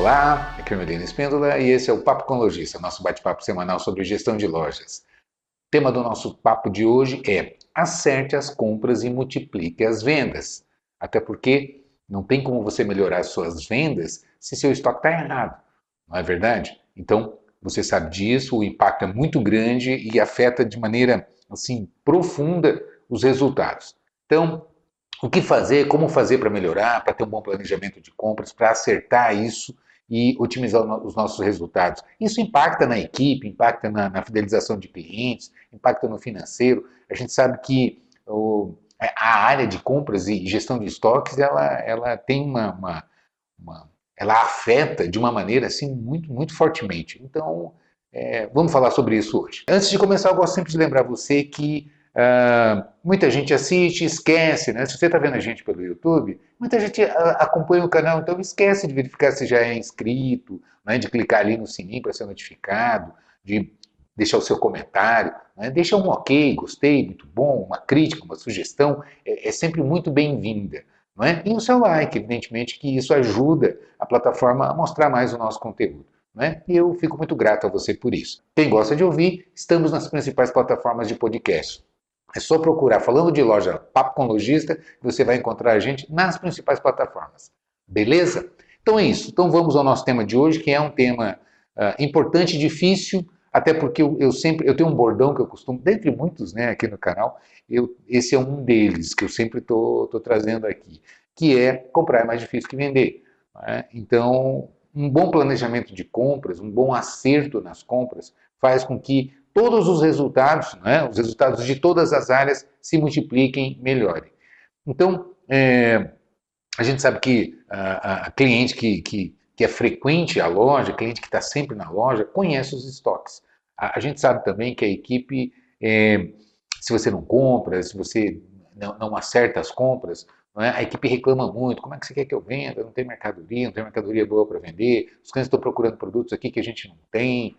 Olá, aqui é o Melina Espíndola e esse é o Papo com Lojista, nosso bate-papo semanal sobre gestão de lojas. O tema do nosso papo de hoje é: acerte as compras e multiplique as vendas. Até porque não tem como você melhorar as suas vendas se seu estoque está errado, não é verdade? Então, você sabe disso, o impacto é muito grande e afeta de maneira assim profunda os resultados. Então, o que fazer, como fazer para melhorar, para ter um bom planejamento de compras, para acertar isso e otimizar os nossos resultados. Isso impacta na equipe, impacta na fidelização de clientes, impacta no financeiro. A gente sabe que a área de compras e gestão de estoques, ela tem ela afeta de uma maneira assim muito fortemente. Então, vamos falar sobre isso hoje. Antes de começar, eu gosto sempre de lembrar você que muita gente assiste, esquece, né? Se você está vendo a gente pelo YouTube, muita gente acompanha o canal, então esquece de verificar se já é inscrito, né? De clicar ali no sininho para ser notificado, de deixar o seu comentário, né? Deixa um ok, gostei, muito bom, uma crítica, uma sugestão, é sempre muito bem-vinda. Não é? E o seu like, evidentemente, que isso ajuda a plataforma a mostrar mais o nosso conteúdo. Né? E eu fico muito grato a você por isso. Quem gosta de ouvir, estamos nas principais plataformas de podcast. É só procurar falando de loja Papo com Lojista, você vai encontrar a gente nas principais plataformas. Beleza? Então é isso. Então vamos ao nosso tema de hoje, que é um tema importante e difícil, até porque eu tenho um bordão que eu costumo, dentre muitos, né, aqui no canal, esse é um deles que eu sempre estou trazendo aqui, que é comprar é mais difícil que vender. Né? Então, um bom planejamento de compras, um bom acerto nas compras, faz com que todos os resultados, né, os resultados de todas as áreas se multipliquem, melhorem. Então, a gente sabe que a cliente que é frequente à loja, cliente que está sempre na loja, conhece os estoques. A gente sabe também que a equipe, se você não compra, se você não acerta as compras, não é? A equipe reclama muito, como é que você quer que eu venda? Não tem mercadoria boa para vender, os clientes estão procurando produtos aqui que a gente não tem,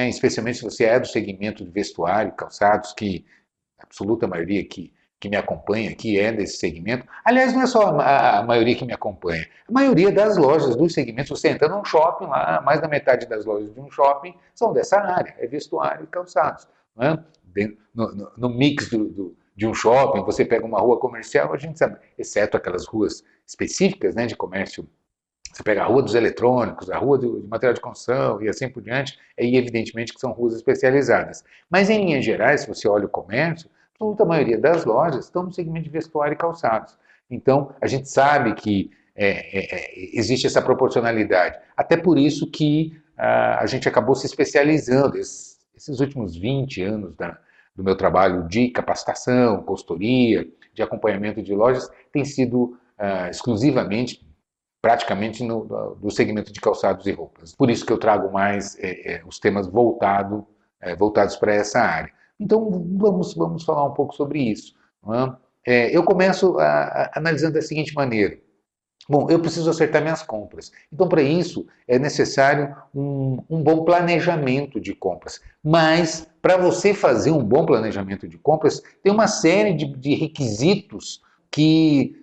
especialmente se você é do segmento de vestuário, calçados, que a absoluta maioria que me acompanha aqui é desse segmento. Aliás, não é só a maioria que me acompanha, a maioria das lojas dos segmentos, você entra num shopping lá, mais da metade das lojas de um shopping são dessa área, é vestuário e calçados. Não é? No mix de um shopping, você pega uma rua comercial, a gente sabe, exceto aquelas ruas específicas, né, de comércio, você pega a rua dos eletrônicos, a rua de material de construção e assim por diante, aí evidentemente que são ruas especializadas. Mas em linhas gerais, se você olha o comércio, a absoluta maioria das lojas estão no segmento de vestuário e calçados. Então, a gente sabe que existe essa proporcionalidade. Até por isso que a gente acabou se especializando. Esses últimos 20 anos do meu trabalho de capacitação, consultoria, de acompanhamento de lojas, tem sido exclusivamente, praticamente do segmento de calçados e roupas. Por isso que eu trago mais os temas voltados para essa área. Então vamos falar um pouco sobre isso. Não é? Eu começo analisando da seguinte maneira. Bom, eu preciso acertar minhas compras. Então, para isso, é necessário um bom planejamento de compras. Mas, para você fazer um bom planejamento de compras, tem uma série de requisitos que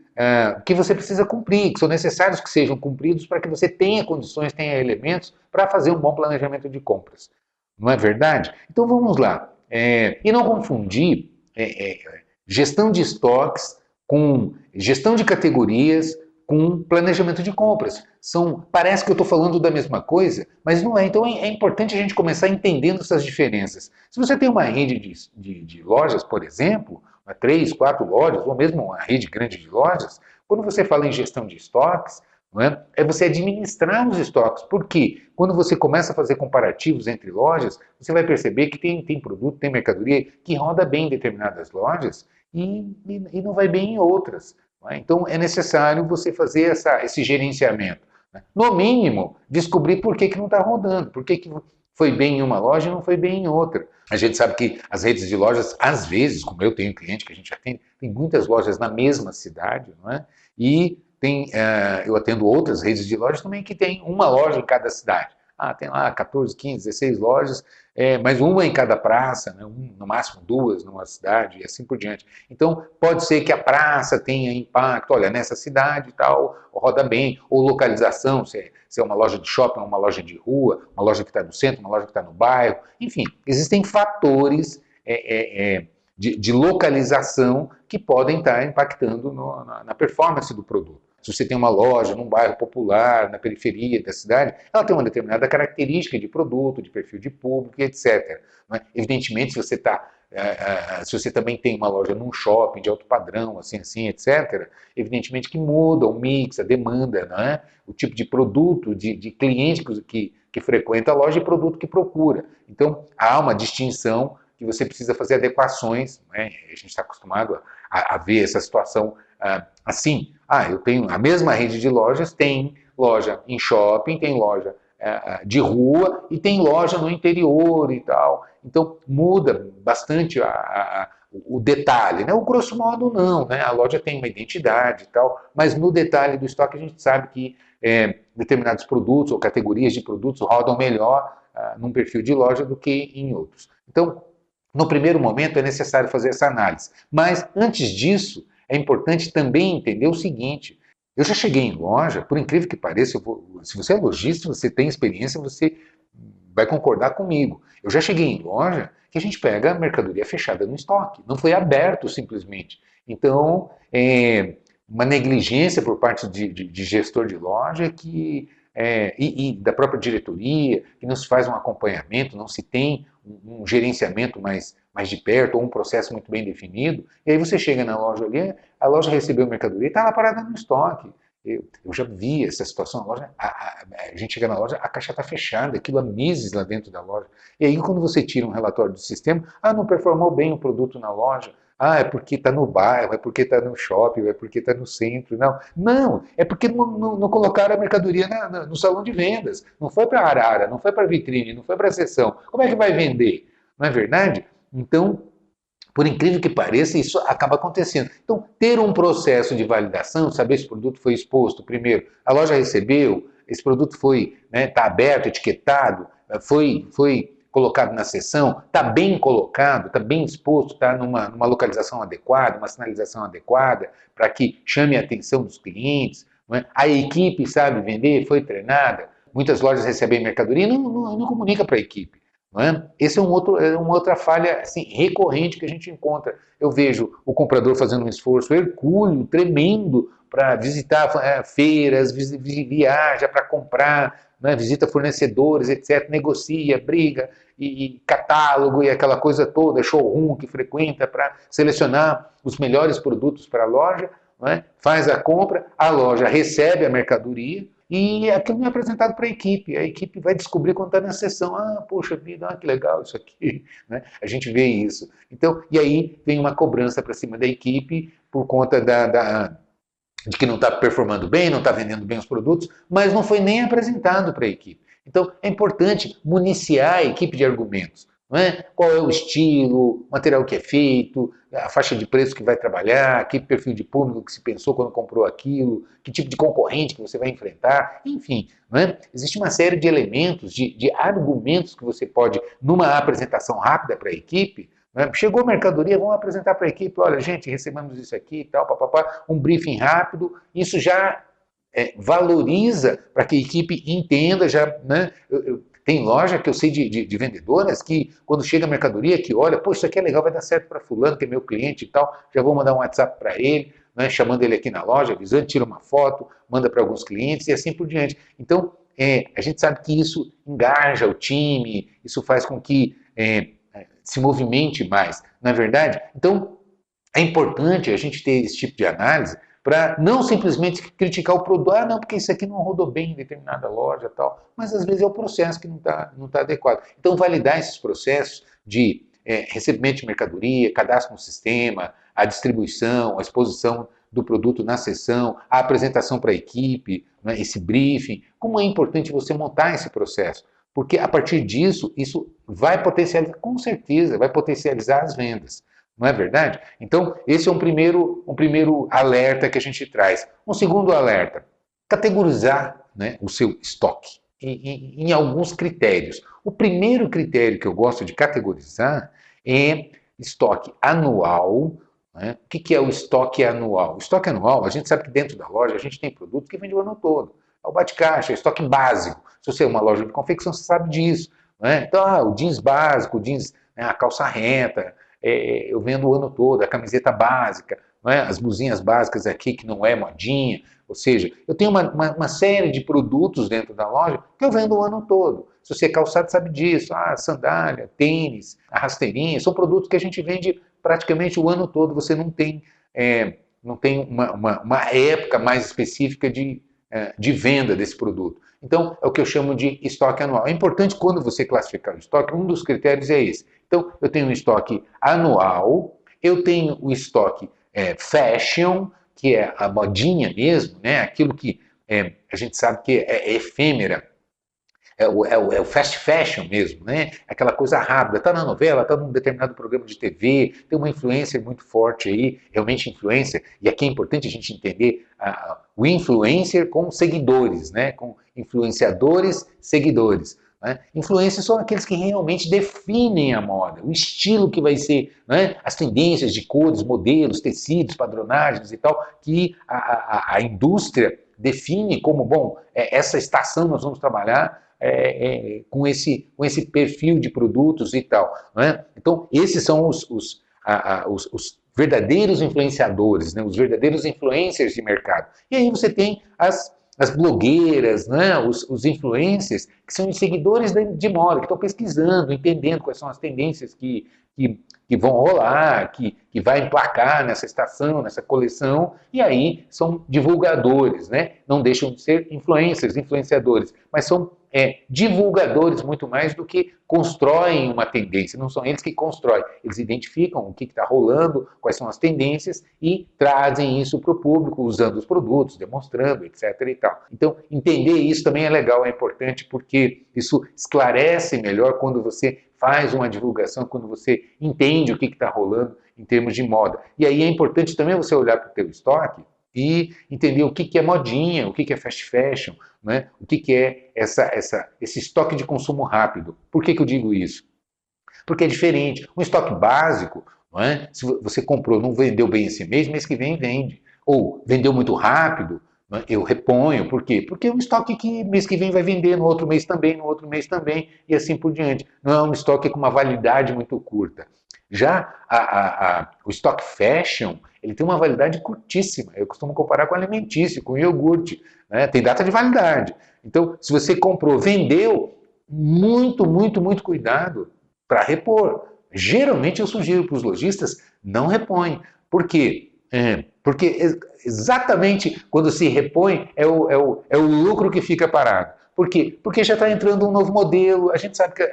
você precisa cumprir, que são necessários que sejam cumpridos para que você tenha condições, tenha elementos para fazer um bom planejamento de compras. Não é verdade? Então, vamos lá. E não confundir gestão de estoques com gestão de categorias, com planejamento de compras. Parece que eu estou falando da mesma coisa, mas não é. Então é importante a gente começar entendendo essas diferenças. Se você tem uma rede de lojas, por exemplo, 3, 4 lojas, ou mesmo uma rede grande de lojas, quando você fala em gestão de estoques, não é você administrar os estoques. Porque quando você começa a fazer comparativos entre lojas, você vai perceber que tem produto, tem mercadoria que roda bem em determinadas lojas e não vai bem em outras. Então, é necessário você fazer esse gerenciamento. No mínimo, descobrir por que não está rodando, por que foi bem em uma loja e não foi bem em outra. A gente sabe que as redes de lojas, às vezes, como eu tenho cliente que a gente atende, tem muitas lojas na mesma cidade, não é? E eu atendo outras redes de lojas também que tem uma loja em cada cidade. tem lá 14, 15, 16 lojas, mas uma em cada praça, né? No máximo duas numa cidade e assim por diante. Então, pode ser que a praça tenha impacto, olha, nessa cidade e tal, roda bem, ou localização, se é uma loja de shopping, uma loja de rua, uma loja que está no centro, uma loja que está no bairro, enfim, existem fatores de localização que podem estar impactando na performance do produto. Se você tem uma loja num bairro popular, na periferia da cidade, ela tem uma determinada característica de produto, de perfil de público, etc. Né? Evidentemente, se você também tem uma loja num shopping de alto padrão, assim, etc., evidentemente que muda o mix, a demanda, né? O tipo de produto, de cliente que frequenta a loja e produto que procura. Então, há uma distinção que você precisa fazer adequações, né? A gente está acostumado a ver essa situação assim. Eu tenho a mesma rede de lojas, tem loja em shopping, tem loja de rua e tem loja no interior e tal. Então muda bastante o detalhe, né? O grosso modo não, né? A loja tem uma identidade e tal, mas no detalhe do estoque a gente sabe que determinados produtos ou categorias de produtos rodam melhor num perfil de loja do que em outros. Então, no primeiro momento é necessário fazer essa análise. Mas antes disso, é importante também entender o seguinte: eu já cheguei em loja, por incrível que pareça, se você é lojista, você tem experiência, você vai concordar comigo. Eu já cheguei em loja que a gente pega a mercadoria fechada no estoque, não foi aberto simplesmente. Então, uma negligência por parte de gestor de loja e da própria diretoria, que não se faz um acompanhamento, não se tem um gerenciamento mais de perto, ou um processo muito bem definido, e aí você chega na loja ali, a loja recebeu a mercadoria e está lá parada no estoque. Eu já vi essa situação, a gente chega na loja, a caixa está fechada, aquilo há meses lá dentro da loja. E aí quando você tira um relatório do sistema, não performou bem o produto na loja, é porque está no bairro, é porque está no shopping, é porque está no centro. Não, é porque não colocaram a mercadoria no salão de vendas. Não foi para a arara, não foi para a vitrine, não foi para a seção. Como é que vai vender? Não é verdade? Então, por incrível que pareça, isso acaba acontecendo. Então, ter um processo de validação, saber se o produto foi exposto, primeiro, a loja recebeu, esse produto foi, está aberto, etiquetado, foi colocado na seção, está bem colocado, está bem exposto, está numa localização adequada, uma sinalização adequada, para que chame a atenção dos clientes. Não é? A equipe sabe vender, foi treinada. Muitas lojas recebem mercadoria e não comunica para a equipe. Não é? Esse é uma outra falha assim, recorrente que a gente encontra. Eu vejo o comprador fazendo um esforço hercúleo, tremendo, para visitar feiras, viaja para comprar, né, visita fornecedores, etc., negocia, briga, e catálogo e aquela coisa toda, showroom que frequenta para selecionar os melhores produtos para a loja, né, faz a compra, a loja recebe a mercadoria, e aquilo não é apresentado para a equipe vai descobrir quando está na sessão, poxa vida, que legal isso aqui, né? A gente vê isso. Então, e aí vem uma cobrança para cima da equipe por conta de que não está performando bem, não está vendendo bem os produtos, mas não foi nem apresentado para a equipe. Então, é importante municiar a equipe de argumentos. Não é? Qual é o estilo, o material que é feito, a faixa de preço que vai trabalhar, que perfil de público que se pensou quando comprou aquilo, que tipo de concorrente que você vai enfrentar, enfim. Não é? Existe uma série de elementos, de argumentos que você pode, numa apresentação rápida para a equipe, né? Chegou a mercadoria, vamos apresentar para a equipe, olha gente, recebemos isso aqui e tal, papapá, um briefing rápido, isso já valoriza para que a equipe entenda, né? Tem loja que eu sei de vendedoras que, quando chega a mercadoria, que olha, pô, isso aqui é legal, vai dar certo para fulano, que é meu cliente e tal, já vou mandar um WhatsApp para ele, né, chamando ele aqui na loja, avisando, tira uma foto, manda para alguns clientes e assim por diante. Então, a gente sabe que isso engaja o time, isso faz com que se movimente mais, não é verdade? Então, é importante a gente ter esse tipo de análise para não simplesmente criticar o produto, não, porque isso aqui não rodou bem em determinada loja tal, mas às vezes é o processo que não tá adequado. Então, validar esses processos de recebimento de mercadoria, cadastro no sistema, a distribuição, a exposição do produto na sessão, a apresentação para a equipe, né, esse briefing, como é importante você montar esse processo, porque a partir disso, isso vai potencializar, com certeza, vai potencializar as vendas. Não é verdade? Então, esse é um primeiro alerta que a gente traz. Um segundo alerta, categorizar, né, o seu estoque. em alguns critérios. O primeiro critério que eu gosto de categorizar é estoque anual. Né? O que é o estoque anual? O estoque anual, a gente sabe que dentro da loja a gente tem produto que vende o ano todo. É o bate-caixa, é o estoque básico. Se você é uma loja de confecção, você sabe disso. Né? Então, o jeans básico, o jeans, né, a calça reta, eu vendo o ano todo, a camiseta básica, né, as blusinhas básicas aqui que não é modinha. Ou seja, eu tenho uma série de produtos dentro da loja que eu vendo o ano todo. Se você é calçado, sabe disso. Sandália, tênis, a rasteirinha, são produtos que a gente vende praticamente o ano todo. Você não tem uma época mais específica de venda desse produto. Então, é o que eu chamo de estoque anual. É importante quando você classificar o estoque, um dos critérios é esse. Então, eu tenho um estoque anual, eu tenho o estoque fashion, que é a modinha mesmo, né? Aquilo que a gente sabe que é efêmera, é o fast fashion mesmo, né? Aquela coisa rápida, tá na novela, tá num determinado programa de TV, tem uma influência muito forte aí, realmente influência, e aqui é importante a gente entender o influencer com seguidores, né? Com influenciadores, seguidores. Né? Influencers são aqueles que realmente definem a moda, o estilo que vai ser, né? As tendências de cores, modelos, tecidos, padronagens e tal, que a indústria define como, bom, essa estação nós vamos trabalhar com esse perfil de produtos e tal. Né? Então, esses são os verdadeiros influenciadores, né? Os verdadeiros influencers de mercado. E aí você tem as blogueiras, né? Os influencers, que são os seguidores de moda, que estão pesquisando, entendendo quais são as tendências que vão rolar, que vai emplacar nessa estação, nessa coleção, e aí são divulgadores, né? Não deixam de ser influencers, influenciadores, mas são divulgadores muito mais do que constroem uma tendência. Não são eles que constroem, eles identificam o que está rolando, quais são as tendências e trazem isso para o público, usando os produtos, demonstrando, etc. e tal. Então, entender isso também é legal, é importante, porque isso esclarece melhor quando você faz uma divulgação, quando você entende o que está rolando em termos de moda. E aí é importante também você olhar para o teu estoque e entender o que é modinha, o que é fast fashion, né? O que é esse estoque de consumo rápido. Por que eu digo isso? Porque é diferente. Um estoque básico, não é? Se você comprou, não vendeu bem esse mês que vem vende. Ou vendeu muito rápido, né? Eu reponho. Por quê? Porque é um estoque que mês que vem vai vender, no outro mês também, no outro mês também, e assim por diante. Não é um estoque com uma validade muito curta. Já o estoque fashion, ele tem uma validade curtíssima. Eu costumo comparar com alimentício, com iogurte. Né? Tem data de validade. Então, se você comprou, vendeu, muito cuidado para repor. Geralmente eu sugiro para os lojistas não repõem. Por quê? Porque exatamente quando se repõe é o lucro que fica parado. Por quê? Porque já está entrando um novo modelo. A gente sabe que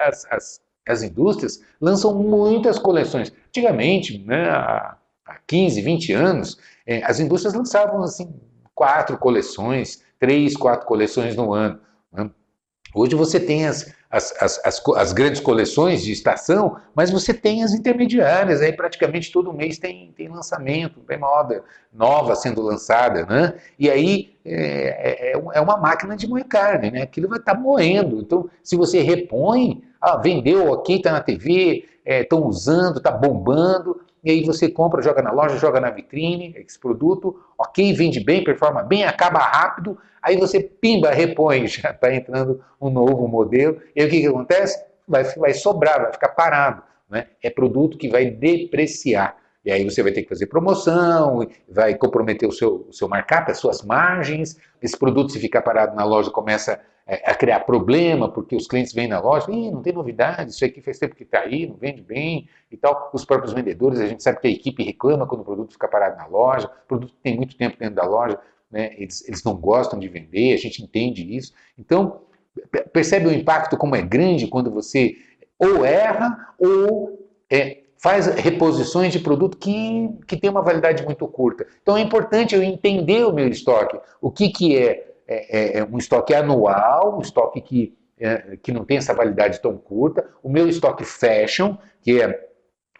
as indústrias lançam muitas coleções. Antigamente, né, há 15, 20 anos, as indústrias lançavam assim 4 coleções, 3, 4 coleções no ano. Né? Hoje você tem as grandes coleções de estação, mas você tem as intermediárias, aí praticamente todo mês tem lançamento, tem moda nova sendo lançada, né? E aí é uma máquina de moer carne, né? Aquilo vai estar moendo. Então, se você repõe, vendeu, ok, está na TV, estão usando, está bombando, e aí você compra, joga na loja, joga na vitrine, esse produto, ok, vende bem, performa bem, acaba rápido, aí você, pimba, repõe, já está entrando um novo modelo, e aí o que acontece? Vai sobrar, vai ficar parado, né? É produto que vai depreciar. E aí você vai ter que fazer promoção, vai comprometer o seu markup, as suas margens, esse produto, se ficar parado na loja, começa a criar problema, porque os clientes vêm na loja, não tem novidade, isso aqui faz tempo que está aí, não vende bem e tal. Os próprios vendedores, a gente sabe que a equipe reclama quando o produto fica parado na loja, o produto tem muito tempo dentro da loja, né? Eles não gostam de vender, a gente entende isso. Então, percebe o impacto como é grande quando você ou erra ou faz reposições de produto que tem uma validade muito curta. Então é importante eu entender o meu estoque, o que é um estoque anual, um estoque que não tem essa validade tão curta, o meu estoque fashion, que é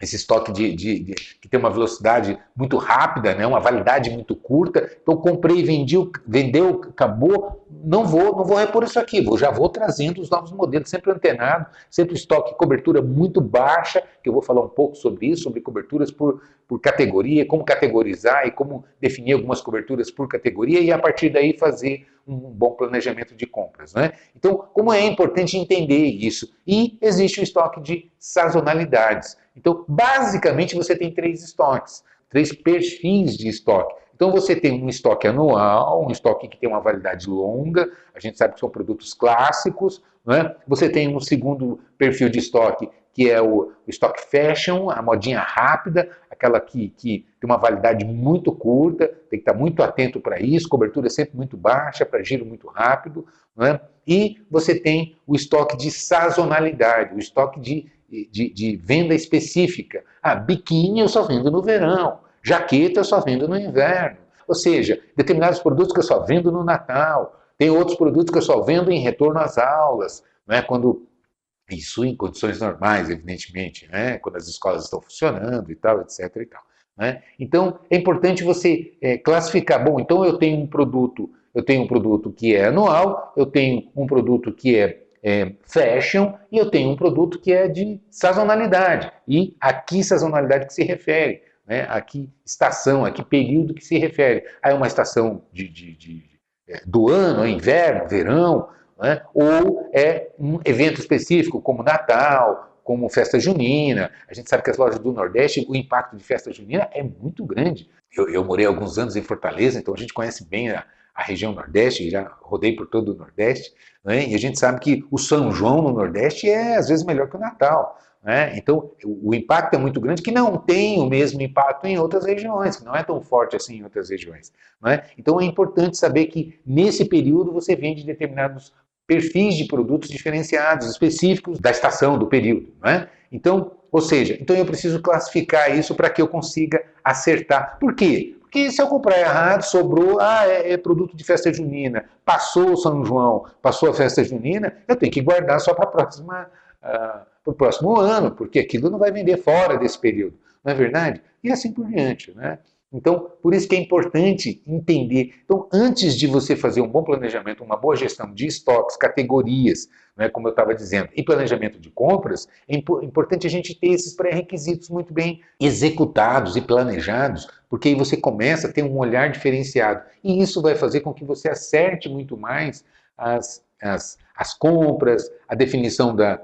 esse estoque que tem uma velocidade muito rápida, né, uma validade muito curta. Então, comprei, vendi, vendeu, acabou. Não vou repor isso aqui, já vou trazendo os novos modelos, sempre antenado, sempre estoque, cobertura muito baixa, que eu vou falar um pouco sobre isso, sobre coberturas por categoria, como categorizar e como definir algumas coberturas por categoria e a partir daí fazer um bom planejamento de compras, né? Então, como é importante entender isso? E existe o estoque de sazonalidades. Então, basicamente, você tem três estoques, três perfis de estoque. Então, você tem um estoque anual, um estoque que tem uma validade longa, a gente sabe que são produtos clássicos, né? Você tem um segundo perfil de estoque, que é o estoque fashion, a modinha rápida, aquela que tem uma validade muito curta, tem que estar muito atento para isso, cobertura sempre muito baixa, para giro muito rápido, né? E você tem o estoque de sazonalidade, o estoque de venda específica. Ah, biquíni eu só vendo no verão, jaqueta eu só vendo no inverno. Ou seja, determinados produtos que eu só vendo no Natal, tem outros produtos que eu só vendo em retorno às aulas, né? Quando isso em condições normais, evidentemente, né? Quando as escolas estão funcionando e tal, etc. E tal, né? Então, é importante você classificar. Bom, então eu tenho um produto que é anual, eu tenho um produto que é fashion e eu tenho um produto que é de sazonalidade. E a que sazonalidade que se refere, né? A que estação, a que período que se refere. Aí é uma estação do ano, inverno, verão, né? Ou é um evento específico, como Natal, como festa junina. A gente sabe que as lojas do Nordeste, o impacto de festa junina é muito grande. Eu morei alguns anos em Fortaleza, então a gente conhece bem a região Nordeste, já rodei por todo o Nordeste, né? E a gente sabe que o São João no Nordeste é às vezes melhor que o Natal. Né? Então, o impacto é muito grande, que não tem o mesmo impacto em outras regiões, que não é tão forte assim em outras regiões. Né? Então, é importante saber que nesse período você vende determinados perfis de produtos diferenciados, específicos da estação, do período. Né? Então, ou seja, então eu preciso classificar isso para que eu consiga acertar. Por quê? Porque se eu comprar errado, sobrou, é produto de festa junina, passou o São João, passou a festa junina, eu tenho que guardar só para o próximo ano, porque aquilo não vai vender fora desse período, não é verdade? E assim por diante, né? Então, por isso que é importante entender. Então, antes de você fazer um bom planejamento, uma boa gestão de estoques, categorias, né, como eu estava dizendo, e planejamento de compras, é importante a gente ter esses pré-requisitos muito bem executados e planejados, porque aí você começa a ter um olhar diferenciado. E isso vai fazer com que você acerte muito mais as compras, a definição da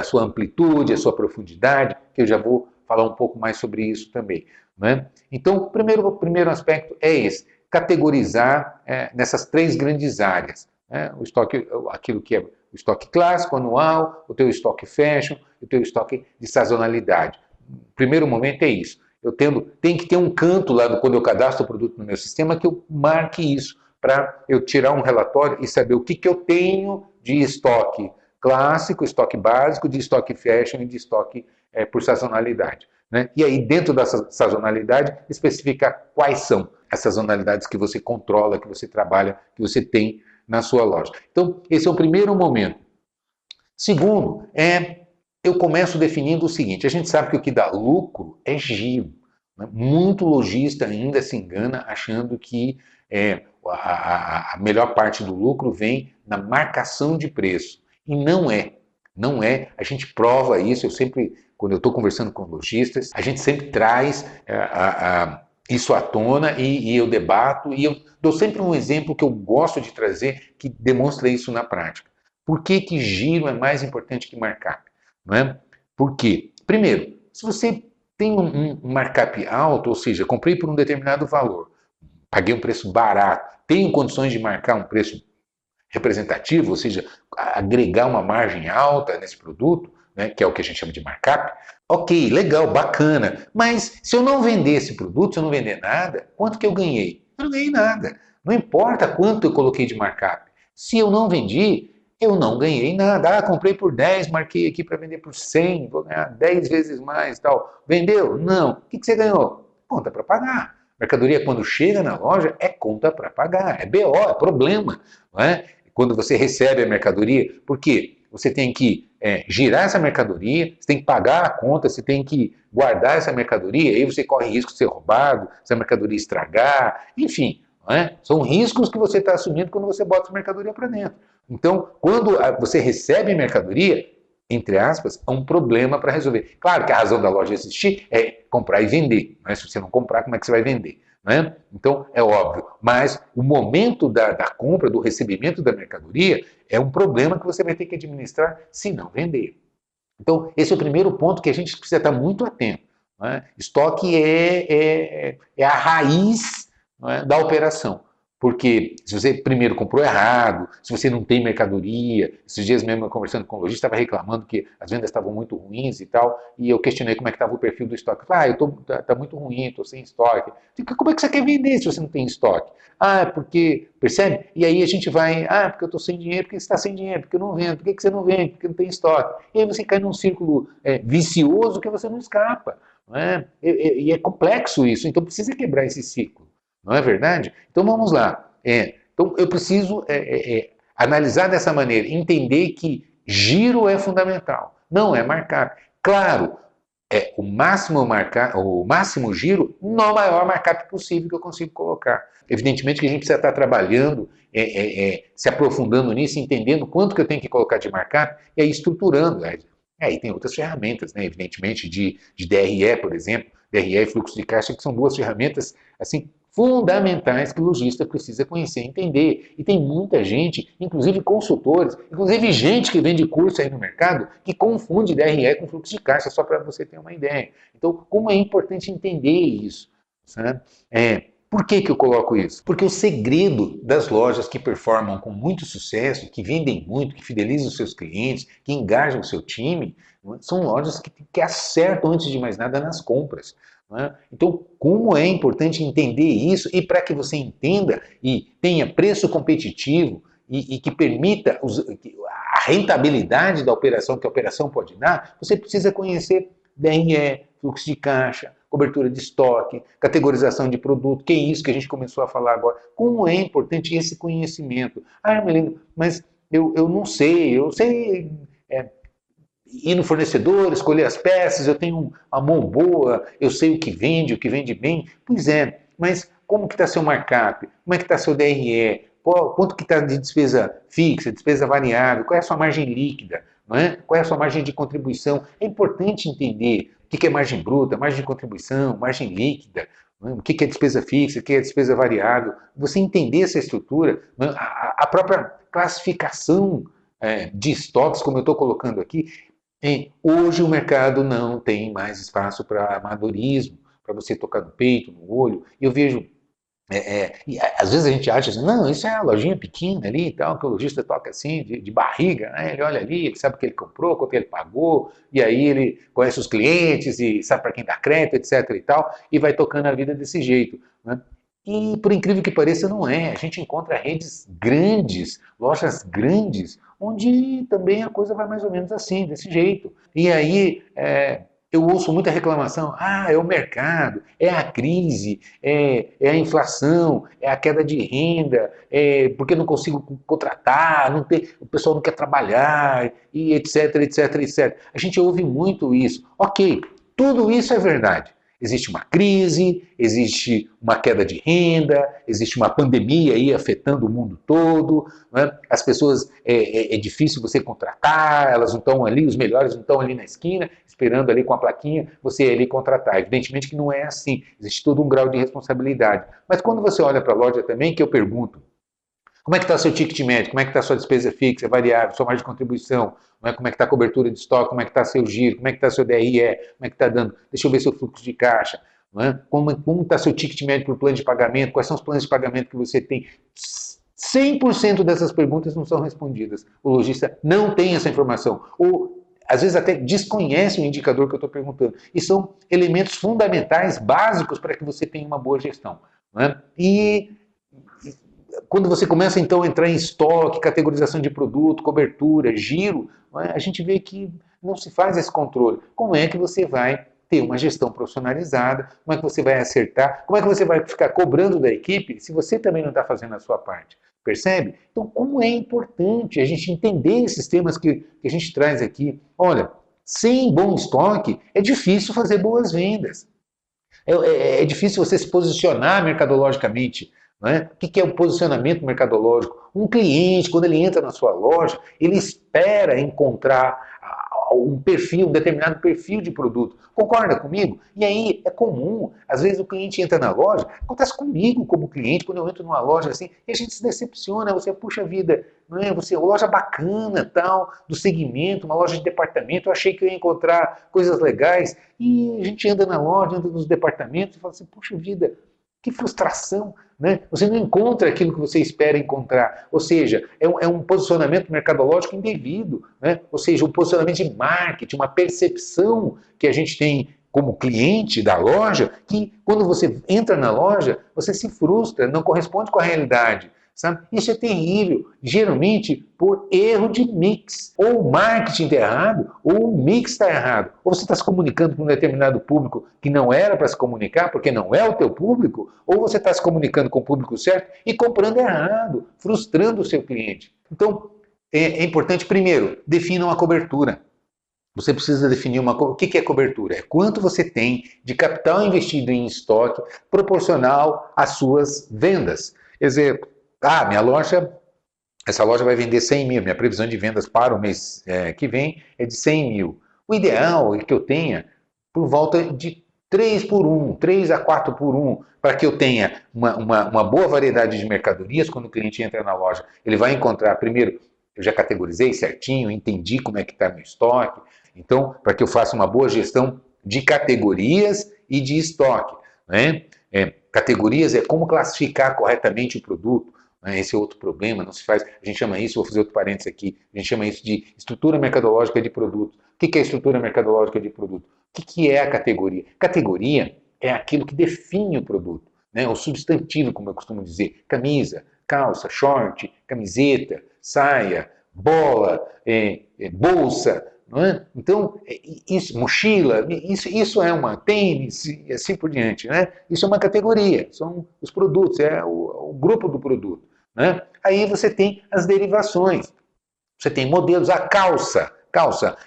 sua amplitude, a sua profundidade, que eu já vou falar um pouco mais sobre isso também. Né? Então, o primeiro aspecto é esse, categorizar nessas três grandes áreas. Né? O estoque, aquilo que é o estoque clássico, anual, o teu estoque fashion, o teu estoque de sazonalidade. O primeiro momento é isso. Eu tenho que ter um canto lá quando eu cadastro o produto no meu sistema que eu marque isso, para eu tirar um relatório e saber o que eu tenho de estoque clássico, estoque básico, de estoque fashion e de estoque por sazonalidade. Né? E aí, dentro dessa sazonalidade, especificar quais são as sazonalidades que você controla, que você trabalha, que você tem na sua loja. Então, esse é o primeiro momento. Segundo, eu começo definindo o seguinte, a gente sabe que o que dá lucro é giro. Né? Muito lojista ainda se engana achando que a melhor parte do lucro vem na marcação de preço. E não é. Não é. A gente prova isso, quando eu estou conversando com lojistas, a gente sempre traz isso à tona e eu debato, e eu dou sempre um exemplo que eu gosto de trazer que demonstra isso na prática. Por que giro é mais importante que markup? Não é? Por quê? Primeiro, se você tem um markup alto, ou seja, comprei por um determinado valor, paguei um preço barato, tenho condições de marcar um preço representativo, ou seja, agregar uma margem alta nesse produto, né, que é o que a gente chama de markup, ok, legal, bacana, mas se eu não vender esse produto, se eu não vender nada, quanto que eu ganhei? Eu não ganhei nada. Não importa quanto eu coloquei de markup. Se eu não vendi, eu não ganhei nada. Ah, comprei por 10, marquei aqui para vender por 100, vou ganhar 10 vezes mais tal. Vendeu? Não. O que você ganhou? Conta para pagar. Mercadoria, quando chega na loja, é conta para pagar, é BO, é problema. Não é? Quando você recebe a mercadoria, por quê? você tem que girar essa mercadoria, você tem que pagar a conta, você tem que guardar essa mercadoria, aí você corre risco de ser roubado, se a mercadoria estragar, enfim, não é? São riscos que você está assumindo quando você bota a mercadoria para dentro. Então, quando você recebe mercadoria, entre aspas, é um problema para resolver. Claro que a razão da loja existir é comprar e vender, mas se você não comprar, como é que você vai vender? Né? Então, é óbvio, mas o momento da compra, do recebimento da mercadoria, é um problema que você vai ter que administrar se não vender. Então, esse é o primeiro ponto que a gente precisa estar muito atento. Né? Estoque é a raiz, né, da operação. Porque se você primeiro comprou errado, se você não tem mercadoria, esses dias mesmo eu conversando com o lojista, estava reclamando que as vendas estavam muito ruins e tal, e eu questionei como é que estava o perfil do estoque. Tá muito ruim, estou sem estoque. Como é que você quer vender se você não tem estoque? Porque, percebe? E aí a gente vai, porque eu estou sem dinheiro, porque você está sem dinheiro, porque eu não vendo, por que você não vende, porque não tem estoque. E aí você cai num círculo vicioso que você não escapa. Não é? E é complexo isso, então precisa quebrar esse ciclo. Não é verdade? Então vamos lá. Então eu preciso analisar dessa maneira, entender que giro é fundamental, não é markup. Claro, o máximo giro no maior markup possível que eu consigo colocar. Evidentemente que a gente precisa estar trabalhando, se aprofundando nisso, entendendo quanto que eu tenho que colocar de markup e aí estruturando. Aí tem outras ferramentas, né? Evidentemente de DRE, por exemplo, DRE e fluxo de caixa, que são duas ferramentas assim fundamentais que o lojista precisa conhecer e entender. E tem muita gente, inclusive consultores, inclusive gente que vende curso aí no mercado, que confunde DRE com fluxo de caixa, só para você ter uma ideia. Então, como é importante entender isso? Sabe? Por que eu coloco isso? Porque o segredo das lojas que performam com muito sucesso, que vendem muito, que fidelizam os seus clientes, que engajam o seu time, são lojas que acertam, antes de mais nada, nas compras. Então, como é importante entender isso e para que você entenda e tenha preço competitivo e que permita a rentabilidade da operação que a operação pode dar, você precisa conhecer DRE, fluxo de caixa, cobertura de estoque, categorização de produto, que é isso que a gente começou a falar agora. Como é importante esse conhecimento? Melino, mas eu não sei, eu sei ir no fornecedor, escolher as peças, eu tenho uma mão boa, eu sei o que vende bem. Pois é, mas como que está seu markup? Como é que está seu DRE? Quanto que está de despesa fixa, despesa variável? Qual é a sua margem líquida? Não é? Qual é a sua margem de contribuição? É importante entender o que é margem bruta, margem de contribuição, margem líquida, o que é despesa fixa, o que é despesa variável. Você entender essa estrutura, a própria classificação de estoques, como eu estou colocando aqui, hoje o mercado não tem mais espaço para amadorismo, para você tocar no peito, no olho. E eu vejo, às vezes a gente acha assim, não, isso é uma lojinha pequena ali e tal, que o lojista toca assim, de barriga, né? Ele olha ali, ele sabe o que ele comprou, quanto ele pagou, e aí ele conhece os clientes e sabe para quem dá crédito, etc e tal, e vai tocando a vida desse jeito. Né? E por incrível que pareça, não é. A gente encontra redes grandes, lojas grandes, onde também a coisa vai mais ou menos assim, desse jeito. E aí eu ouço muita reclamação, é o mercado, é a crise, é a inflação, é a queda de renda, porque não consigo contratar, o pessoal não quer trabalhar, e etc, etc, etc. A gente ouve muito isso. Ok, tudo isso é verdade. Existe uma crise, existe uma queda de renda, existe uma pandemia aí afetando o mundo todo, né? As pessoas, é difícil você contratar, elas não estão ali, os melhores não estão ali na esquina, esperando ali com a plaquinha, você ali contratar. Evidentemente que não é assim, existe todo um grau de responsabilidade. Mas quando você olha para a loja também, que eu pergunto, como é que está seu ticket médio? Como é que está sua despesa fixa, variável, sua margem de contribuição? Como é que está a cobertura de estoque? Como é que está seu giro? Como é que está seu DRE? Como é que está dando? Deixa eu ver seu fluxo de caixa. Como está seu ticket médio para o plano de pagamento? Quais são os planos de pagamento que você tem? 100% dessas perguntas não são respondidas. O lojista não tem essa informação. Ou às vezes até desconhece o indicador que eu estou perguntando. E são elementos fundamentais, básicos, para que você tenha uma boa gestão. E quando você começa então a entrar em estoque, categorização de produto, cobertura, giro, a gente vê que não se faz esse controle. Como é que você vai ter uma gestão profissionalizada? Como é que você vai acertar? Como é que você vai ficar cobrando da equipe se você também não está fazendo a sua parte? Percebe? Então, como é importante a gente entender esses temas que a gente traz aqui. Olha, sem bom estoque, é difícil fazer boas vendas. É difícil você se posicionar mercadologicamente. Não é? O que é o posicionamento mercadológico? Um cliente, quando ele entra na sua loja, ele espera encontrar um perfil, um determinado perfil de produto. Concorda comigo? E aí é comum, às vezes o cliente entra na loja, acontece comigo como cliente, quando eu entro numa loja assim, e a gente se decepciona, você, puxa vida, não é? Você, uma loja bacana, tal, do segmento, uma loja de departamento, eu achei que eu ia encontrar coisas legais, e a gente anda na loja, anda nos departamentos e fala assim, puxa vida, que frustração, né? Você não encontra aquilo que você espera encontrar. Ou seja, é um posicionamento mercadológico indevido, né? Ou seja, um posicionamento de marketing, uma percepção que a gente tem como cliente da loja, que quando você entra na loja, você se frustra, não corresponde com a realidade. Sabe? Isso é terrível, geralmente por erro de mix. Ou o marketing está errado, ou o mix está errado. Ou você está se comunicando com um determinado público que não era para se comunicar, porque não é o teu público, ou você está se comunicando com o público certo e comprando errado, frustrando o seu cliente. Então, é importante, primeiro, definam a cobertura. Você precisa definir o que é cobertura? É quanto você tem de capital investido em estoque proporcional às suas vendas. Exemplo, minha loja, essa loja vai vender 100 mil, minha previsão de vendas para o mês que vem é de 100 mil. O ideal é que eu tenha por volta de 3 por 1, 3 a 4 por 1, para que eu tenha uma boa variedade de mercadorias. Quando o cliente entra na loja, ele vai encontrar, primeiro, eu já categorizei certinho, entendi como é que está meu estoque. Então, para que eu faça uma boa gestão de categorias e de estoque. Né? Categorias é como classificar corretamente o produto. Esse é outro problema, não se faz. A gente chama isso, vou fazer outro parênteses aqui, a gente chama isso de estrutura mercadológica de produto. O que é a estrutura mercadológica de produto? O que é a categoria? Categoria é aquilo que define o produto, né? O substantivo, como eu costumo dizer, camisa, calça, short, camiseta, saia, bola, bolsa, não é? Então, isso, mochila, isso é uma tênis e assim por diante, né? Isso é uma categoria, são os produtos, é o grupo do produto, né? Aí você tem as derivações, você tem modelos, a calça,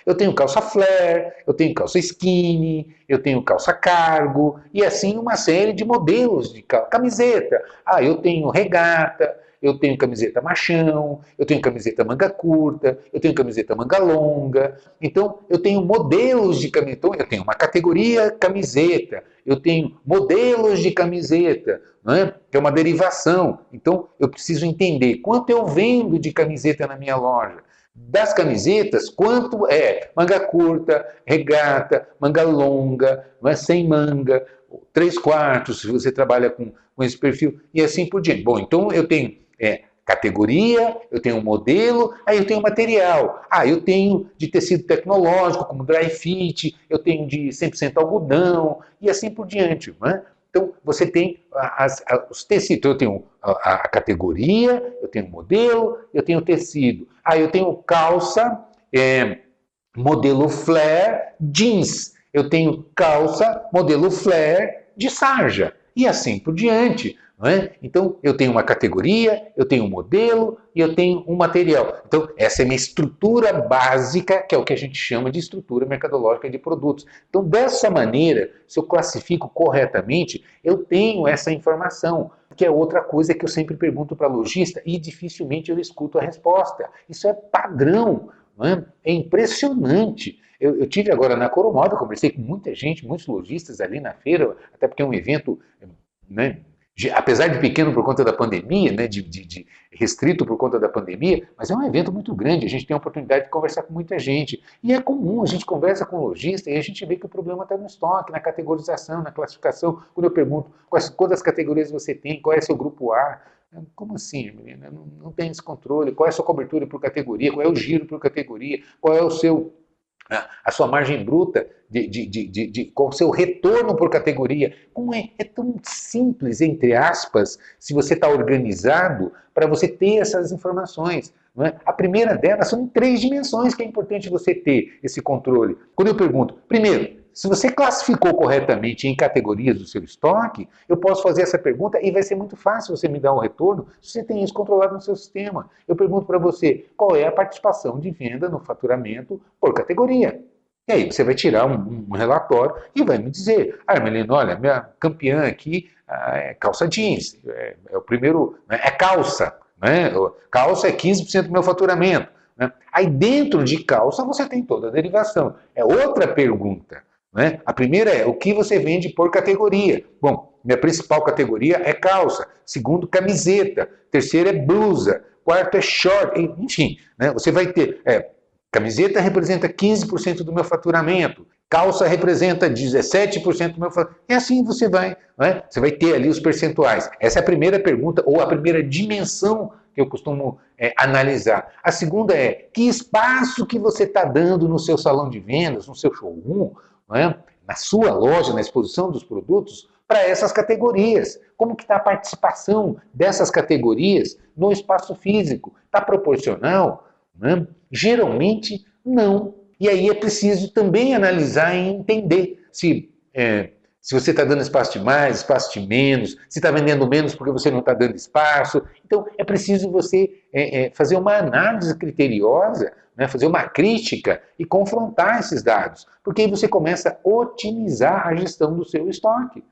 eu tenho calça flare, eu tenho calça skinny, eu tenho calça cargo, e assim uma série de modelos de camiseta. Eu tenho regata, eu tenho camiseta machão, eu tenho camiseta manga curta, eu tenho camiseta manga longa. Então, eu tenho modelos de camiseta. Então, eu tenho uma categoria camiseta, eu tenho modelos de camiseta, não é? Que é uma derivação. Então, eu preciso entender quanto eu vendo de camiseta na minha loja. Das camisetas, quanto é manga curta, regata, manga longa, não é? Sem manga, 3/4, se você trabalha com esse perfil, e assim por diante. Bom, então eu tenho categoria, eu tenho modelo, aí eu tenho material. Eu tenho de tecido tecnológico, como dry fit, eu tenho de 100% algodão, e assim por diante. Não é? Então, você tem os tecidos. Eu tenho a categoria, eu tenho modelo, eu tenho tecido. Eu tenho calça, modelo flare, jeans. Eu tenho calça, modelo flare, de sarja. E assim por diante. Não é? Então, eu tenho uma categoria, eu tenho um modelo e eu tenho um material. Então, essa é a minha estrutura básica, que é o que a gente chama de estrutura mercadológica de produtos. Então, dessa maneira, se eu classifico corretamente, eu tenho essa informação, que é outra coisa que eu sempre pergunto para lojista e dificilmente eu escuto a resposta. Isso é padrão, não é? É impressionante. Eu tive agora na Coromoda, conversei com muita gente, muitos lojistas ali na feira, até porque é um evento, né, apesar de pequeno por conta da pandemia, né, de restrito por conta da pandemia, mas é um evento muito grande, a gente tem a oportunidade de conversar com muita gente. E é comum, a gente conversa com o lojista e a gente vê que o problema está no estoque, na categorização, na classificação. Quando eu pergunto quantas categorias você tem, qual é seu grupo A, como assim, menina? Não tem esse controle. Qual é a sua cobertura por categoria? Qual é o giro por categoria? Qual é a sua margem bruta, qual o seu retorno por categoria? Como é tão simples, entre aspas, se você está organizado para você ter essas informações. Não é? A primeira delas são 3 dimensões que é importante você ter esse controle. Quando eu pergunto, primeiro, se você classificou corretamente em categorias do seu estoque, eu posso fazer essa pergunta e vai ser muito fácil você me dar um retorno se você tem isso controlado no seu sistema. Eu pergunto para você, qual é a participação de venda no faturamento por categoria? E aí você vai tirar um relatório e vai me dizer, Armelino, olha, minha campeã aqui é calça jeans, é o primeiro, né, é calça, né? Calça é 15% do meu faturamento. Né? Aí dentro de calça você tem toda a derivação. É outra pergunta. Né? A primeira é, o que você vende por categoria? Bom, minha principal categoria é calça. Segundo, camiseta. Terceiro é blusa. Quarto é short. Enfim, né? Você vai ter... camiseta representa 15% do meu faturamento. Calça representa 17% do meu faturamento. E assim você vai. Né? Você vai ter ali os percentuais. Essa é a primeira pergunta ou a primeira dimensão que eu costumo analisar. A segunda é, que espaço que você está dando no seu salão de vendas, no seu showroom, né, na sua loja, na exposição dos produtos, para essas categorias. Como que está a participação dessas categorias no espaço físico? Está proporcional? Né? Geralmente, não. E aí é preciso também analisar e entender se você está dando espaço de mais, espaço de menos, se está vendendo menos porque você não está dando espaço. Então, é preciso você fazer uma análise criteriosa, né, fazer uma crítica e confrontar esses dados, porque aí você começa a otimizar a gestão do seu estoque.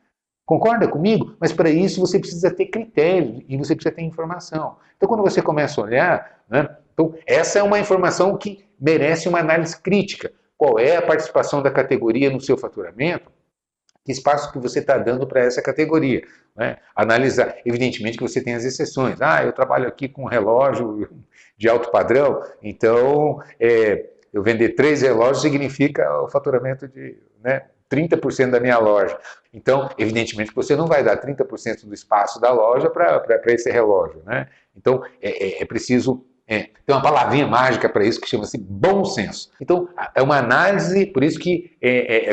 Concorda comigo? Mas para isso você precisa ter critério e você precisa ter informação. Então, quando você começa a olhar, né, então, essa é uma informação que merece uma análise crítica. Qual é a participação da categoria no seu faturamento? Que espaço que você está dando para essa categoria? Né? Analisar. Evidentemente que você tem as exceções. Eu trabalho aqui com um relógio de alto padrão, então eu vender 3 relógios significa o faturamento de 30% da minha loja. Então, evidentemente que você não vai dar 30% do espaço da loja para esse relógio. Né? Então, é preciso... tem uma palavrinha mágica para isso que chama-se bom senso. Então, é uma análise, por isso que,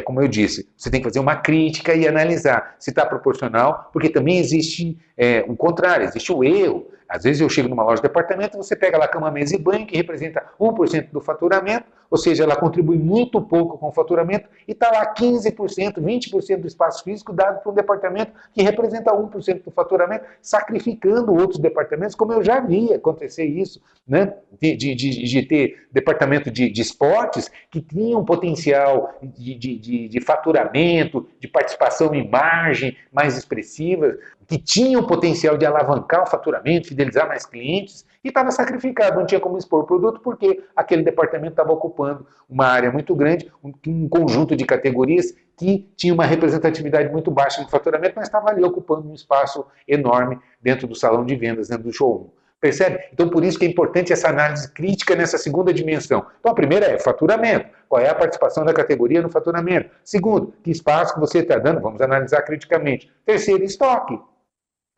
como eu disse, você tem que fazer uma crítica e analisar se está proporcional, porque também existe o contrário, existe o erro. Às vezes eu chego numa loja de departamento, você pega lá cama, mesa e banho, que representa 1% do faturamento, ou seja, ela contribui muito pouco com o faturamento, e está lá 15%, 20% do espaço físico dado para um departamento que representa 1% do faturamento, sacrificando outros departamentos, como eu já vi acontecer isso, né? de ter departamento de esportes que tinham potencial de faturamento, de participação em margem mais expressiva, que tinham potencial de alavancar o faturamento, fidelizar mais clientes, e estava sacrificado, não tinha como expor o produto, porque aquele departamento estava ocupando uma área muito grande, um conjunto de categorias que tinha uma representatividade muito baixa de faturamento, mas estava ali ocupando um espaço enorme dentro do salão de vendas, dentro do showroom. Percebe? Então, por isso que é importante essa análise crítica nessa segunda dimensão. Então, a primeira é faturamento. Qual é a participação da categoria no faturamento? Segundo, que espaço que você está dando? Vamos analisar criticamente. Terceiro, estoque.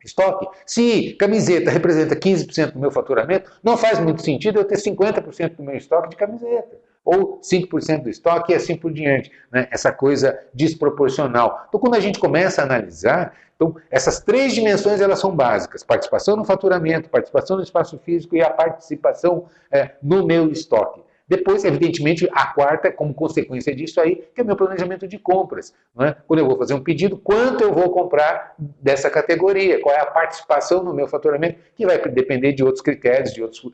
Estoque. Se camiseta representa 15% do meu faturamento, não faz muito sentido eu ter 50% do meu estoque de camiseta. Ou 5% do estoque e assim por diante. Né? Essa coisa desproporcional. Então, quando a gente começa a analisar, então, essas 3 dimensões elas são básicas. Participação no faturamento, participação no espaço físico e a participação no meu estoque. Depois, evidentemente, a quarta, como consequência disso aí, que é o meu planejamento de compras. Não é? Quando eu vou fazer um pedido, quanto eu vou comprar dessa categoria? Qual é a participação no meu faturamento? Que vai depender de outros critérios, de outros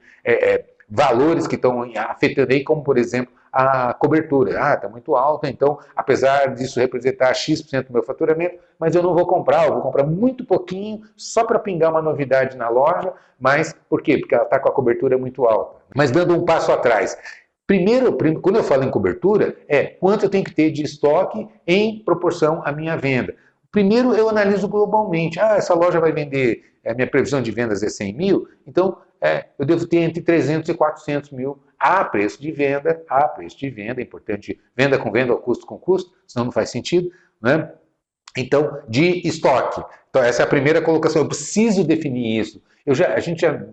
valores que estão afetando aí, como, por exemplo, a cobertura. Está muito alta, então, apesar disso representar X% do meu faturamento, mas eu não vou comprar, eu vou comprar muito pouquinho, só para pingar uma novidade na loja, mas por quê? Porque ela está com a cobertura muito alta. Mas dando um passo atrás, primeiro, quando eu falo em cobertura, quanto eu tenho que ter de estoque em proporção à minha venda. Primeiro, eu analiso globalmente. Essa loja vai vender, a minha previsão de vendas é 100 mil, então eu devo ter entre 300 e 400 mil a preço de venda, é importante, venda com venda, ou custo com custo, senão não faz sentido, né? Então, de estoque. Então, essa é a primeira colocação, eu preciso definir isso. A gente já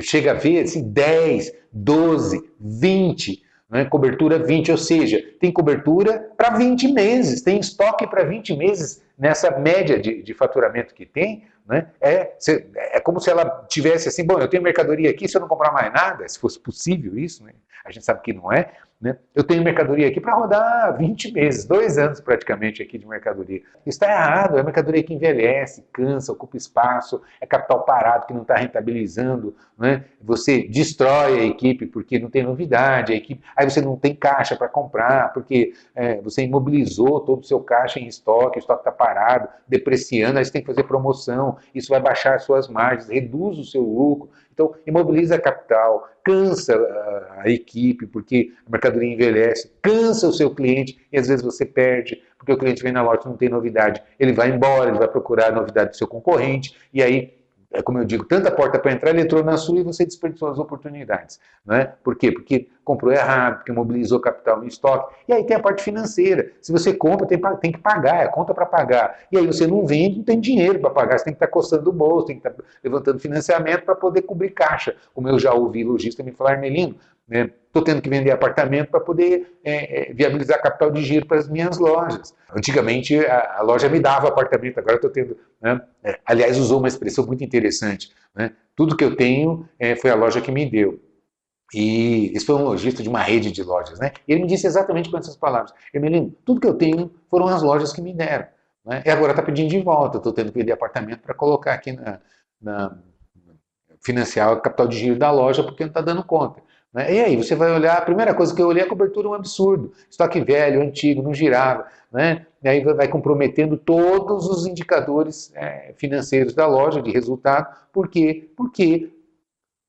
chega a ver assim, 10, 12, 20, né? Cobertura 20, ou seja, tem cobertura para 20 meses, tem estoque para 20 meses nessa média de faturamento que tem. Né? É como se ela tivesse assim, bom, eu tenho mercadoria aqui, se eu não comprar mais nada, se fosse possível isso, né? A gente sabe que não é, né? Eu tenho mercadoria aqui para rodar 20 meses, 2 anos praticamente aqui de mercadoria. Isso está errado, é mercadoria que envelhece, cansa, ocupa espaço, é capital parado que não está rentabilizando, né? Você destrói a equipe porque não tem novidade, a equipe, aí você não tem caixa para comprar, porque você imobilizou todo o seu caixa em estoque, o estoque está parado, depreciando, aí você tem que fazer promoção, isso vai baixar as suas margens, reduz o seu lucro. Então, imobiliza capital, cansa a equipe, porque a mercadoria envelhece, cansa o seu cliente e às vezes você perde, porque o cliente vem na loja e não tem novidade. Ele vai embora, ele vai procurar a novidade do seu concorrente, e aí, como eu digo, tanta porta para entrar, ele entrou na sua e você desperdiçou as oportunidades. Não é? Por quê? Porque comprou errado, porque mobilizou capital no estoque. E aí tem a parte financeira. Se você compra, tem que pagar, é conta para pagar. E aí você não vende, não tem dinheiro para pagar, você tem que estar coçando o bolso, tem que estar levantando financiamento para poder cobrir caixa. Como eu já ouvi lojista me falar, Armelino, estou tendo que vender apartamento para poder viabilizar capital de giro para as minhas lojas. Antigamente a loja me dava apartamento, agora estou tendo... Né? Aliás, usou uma expressão muito interessante. Né? Tudo que eu tenho foi a loja que me deu. E esse foi um lojista de uma rede de lojas, né? E ele me disse exatamente com essas palavras: Hermelino, tudo que eu tenho foram as lojas que me deram, né? E agora está pedindo de volta, estou tendo que vender apartamento para colocar aqui financiar o capital de giro da loja porque não está dando conta. Né? E aí, você vai olhar, a primeira coisa que eu olhei, a cobertura é um absurdo. Estoque velho, antigo, não girava. Né? E aí vai comprometendo todos os indicadores financeiros da loja, de resultado. Por quê? Porque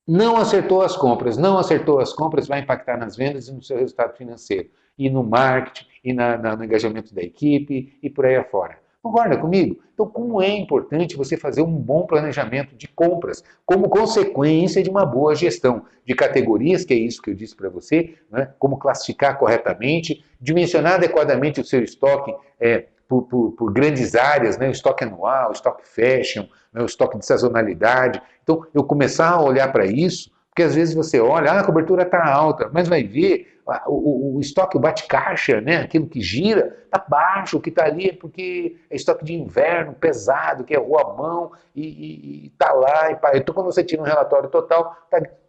não acertou as compras. Não acertou as compras, vai impactar nas vendas e no seu resultado financeiro. E no marketing, e no engajamento da equipe, e por aí afora. Concorda comigo? Então, como é importante você fazer um bom planejamento de compras, como consequência de uma boa gestão de categorias, que é isso que eu disse para você, né? Como classificar corretamente, dimensionar adequadamente o seu estoque por grandes áreas, né? O estoque anual, o estoque fashion, né? O estoque de sazonalidade. Então, eu começar a olhar para isso, porque às vezes você olha, a cobertura está alta, mas vai ver, o estoque, o bate-caixa, né, aquilo que gira, está baixo, o que está ali é porque é estoque de inverno, pesado, que errou a mão e está lá. Então, quando você tira um relatório total,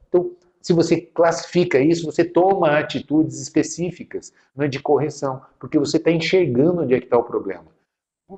então, se você classifica isso, você toma atitudes específicas, né, de correção, porque você está enxergando onde é que está o problema.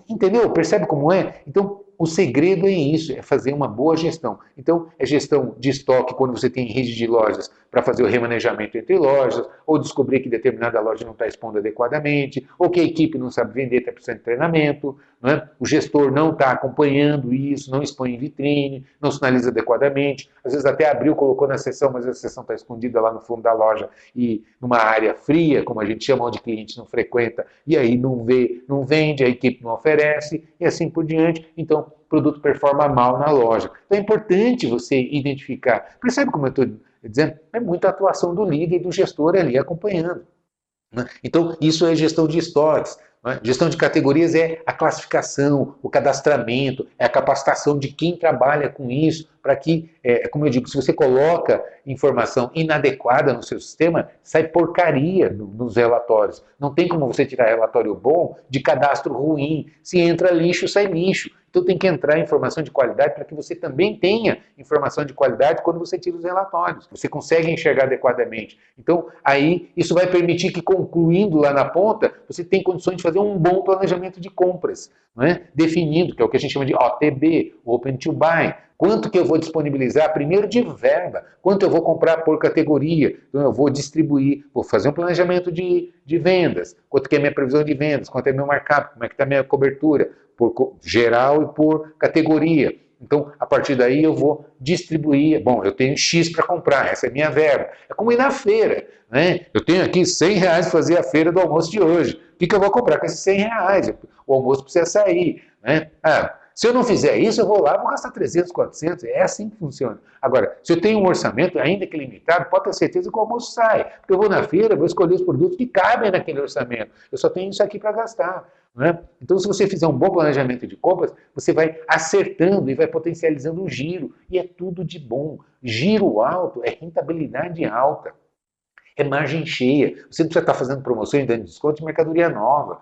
Entendeu? Percebe como é? Então, o segredo é isso, é fazer uma boa gestão. Então, é gestão de estoque quando você tem rede de lojas para fazer o remanejamento entre lojas, ou descobrir que determinada loja não está expondo adequadamente, ou que a equipe não sabe vender, está precisando de treinamento, não é? O gestor não está acompanhando isso, não expõe em vitrine, não sinaliza adequadamente, às vezes até abriu, colocou na seção, mas a seção está escondida lá no fundo da loja e numa área fria, como a gente chama, onde o cliente não frequenta, e aí não vê, não vende, a equipe não oferece, e assim por diante. Então, o produto performa mal na loja. Então é importante você identificar. Percebe como eu estou dizendo? É muita atuação do líder e do gestor ali acompanhando. Né? Então, isso é gestão de estoques. Né? Gestão de categorias é a classificação, o cadastramento, é a capacitação de quem trabalha com isso, para que, como eu digo, se você coloca informação inadequada no seu sistema, sai porcaria nos relatórios. Não tem como você tirar relatório bom de cadastro ruim. Se entra lixo, sai lixo. Então tem que entrar informação de qualidade para que você também tenha informação de qualidade quando você tira os relatórios. Você consegue enxergar adequadamente. Então aí isso vai permitir que, concluindo lá na ponta, você tem condições de fazer um bom planejamento de compras, não é? Definindo, que é o que a gente chama de OTB, Open to Buy. Quanto que eu vou disponibilizar, primeiro de verba, quanto eu vou comprar por categoria, então eu vou distribuir, vou fazer um planejamento de vendas, quanto que é a minha previsão de vendas, quanto é meu markup, como é que está a minha cobertura, por geral e por categoria. Então, a partir daí eu vou distribuir, bom, eu tenho X para comprar, essa é a minha verba. É como ir na feira, né? Eu tenho aqui R$100 para fazer a feira do almoço de hoje. O que eu vou comprar com esses R$100? O almoço precisa sair, né? Se eu não fizer isso, eu vou lá, vou gastar 300, 400, é assim que funciona. Agora, se eu tenho um orçamento, ainda que limitado, pode ter certeza que o almoço sai. Porque eu vou na feira, vou escolher os produtos que cabem naquele orçamento. Eu só tenho isso aqui para gastar. Né? Então, se você fizer um bom planejamento de compras, você vai acertando e vai potencializando o giro. E é tudo de bom. Giro alto é rentabilidade alta. É margem cheia. Você não precisa estar fazendo promoções, dando desconto de mercadoria nova.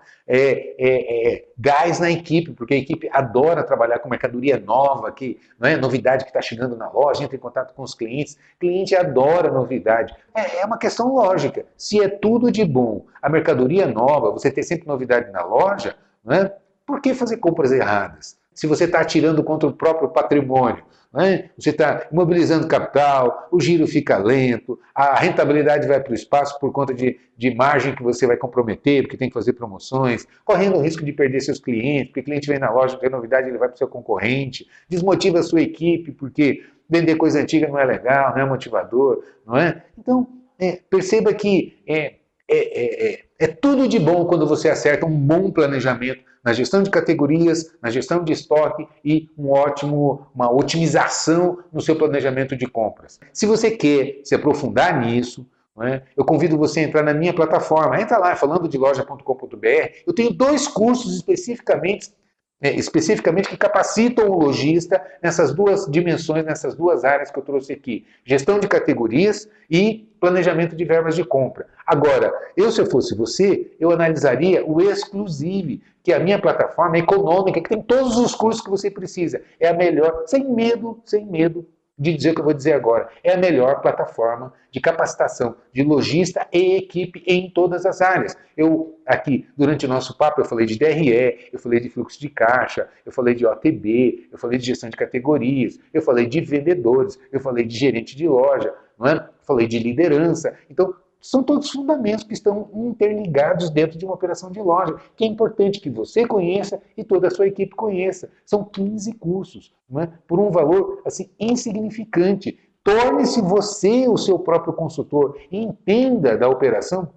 Gás na equipe, porque a equipe adora trabalhar com mercadoria nova, que não é novidade que está chegando na loja, entra em contato com os clientes. O cliente adora novidade. É uma questão lógica. Se é tudo de bom, a mercadoria nova, você ter sempre novidade na loja, não é? Por que fazer compras erradas? Se você está atirando contra o próprio patrimônio, né? Você está imobilizando capital, o giro fica lento, a rentabilidade vai para o espaço por conta de margem que você vai comprometer, porque tem que fazer promoções, correndo o risco de perder seus clientes, porque o cliente vem na loja, não tem novidade, ele vai para o seu concorrente, desmotiva a sua equipe, porque vender coisa antiga não é legal, não é motivador, não é? Então, perceba que é tudo de bom quando você acerta um bom planejamento na gestão de categorias, na gestão de estoque e uma otimização no seu planejamento de compras. Se você quer se aprofundar nisso, eu convido você a entrar na minha plataforma. Entra lá, falandodeloja.com.br. Eu tenho 2 cursos especificamente que capacitam o lojista nessas 2 dimensões, nessas 2 áreas que eu trouxe aqui. Gestão de categorias e planejamento de verbas de compra. Agora, se eu fosse você, eu analisaria o Exclusive, que é a minha plataforma econômica, que tem todos os cursos que você precisa. É a melhor, sem medo de dizer o que eu vou dizer agora. É a melhor plataforma de capacitação de lojista e equipe em todas as áreas. Aqui, durante o nosso papo, eu falei de DRE, eu falei de fluxo de caixa, eu falei de OTB, eu falei de gestão de categorias, eu falei de vendedores, eu falei de gerente de loja, não é? Falei de liderança. Então, são todos fundamentos que estão interligados dentro de uma operação de loja, que é importante que você conheça e toda a sua equipe conheça. São 15 cursos, não é? Por um valor assim, insignificante. Torne-se você o seu próprio consultor e entenda da operação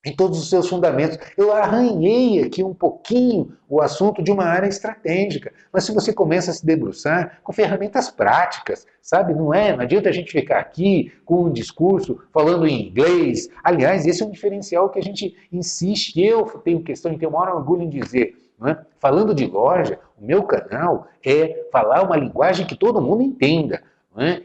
em todos os seus fundamentos. Eu arranhei aqui um pouquinho o assunto de uma área estratégica, mas se você começa a se debruçar com ferramentas práticas, sabe? Não adianta a gente ficar aqui com um discurso falando em inglês. Aliás, esse é um diferencial que a gente insiste, eu tenho questão em ter o maior orgulho em dizer. Não é? Falando de loja, o meu canal é falar uma linguagem que todo mundo entenda.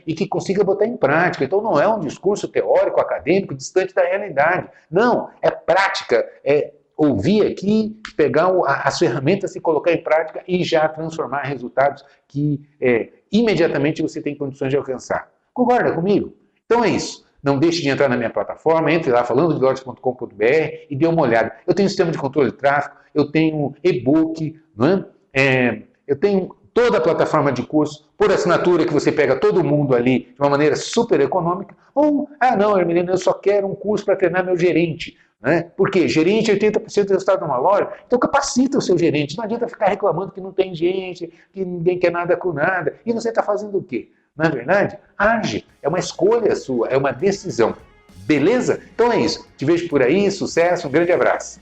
E que consiga botar em prática. Então não é um discurso teórico, acadêmico, distante da realidade. Não, é prática, é ouvir aqui, pegar as ferramentas e colocar em prática e já transformar resultados que imediatamente você tem condições de alcançar. Concorda comigo? Então é isso. Não deixe de entrar na minha plataforma, entre lá, falandodelojas.com.br e dê uma olhada. Eu tenho sistema de controle de tráfego, eu tenho e-book, eu tenho toda a plataforma de curso por assinatura que você pega todo mundo ali de uma maneira super econômica. Ou, não, Hermelino, eu só quero um curso para treinar meu gerente. Por quê? Gerente é 80% do resultado de uma loja. Então capacita o seu gerente. Não adianta ficar reclamando que não tem gente, que ninguém quer nada com nada. E você está fazendo o quê? Na verdade, age. É uma escolha sua, é uma decisão. Beleza? Então é isso. Te vejo por aí, sucesso, um grande abraço.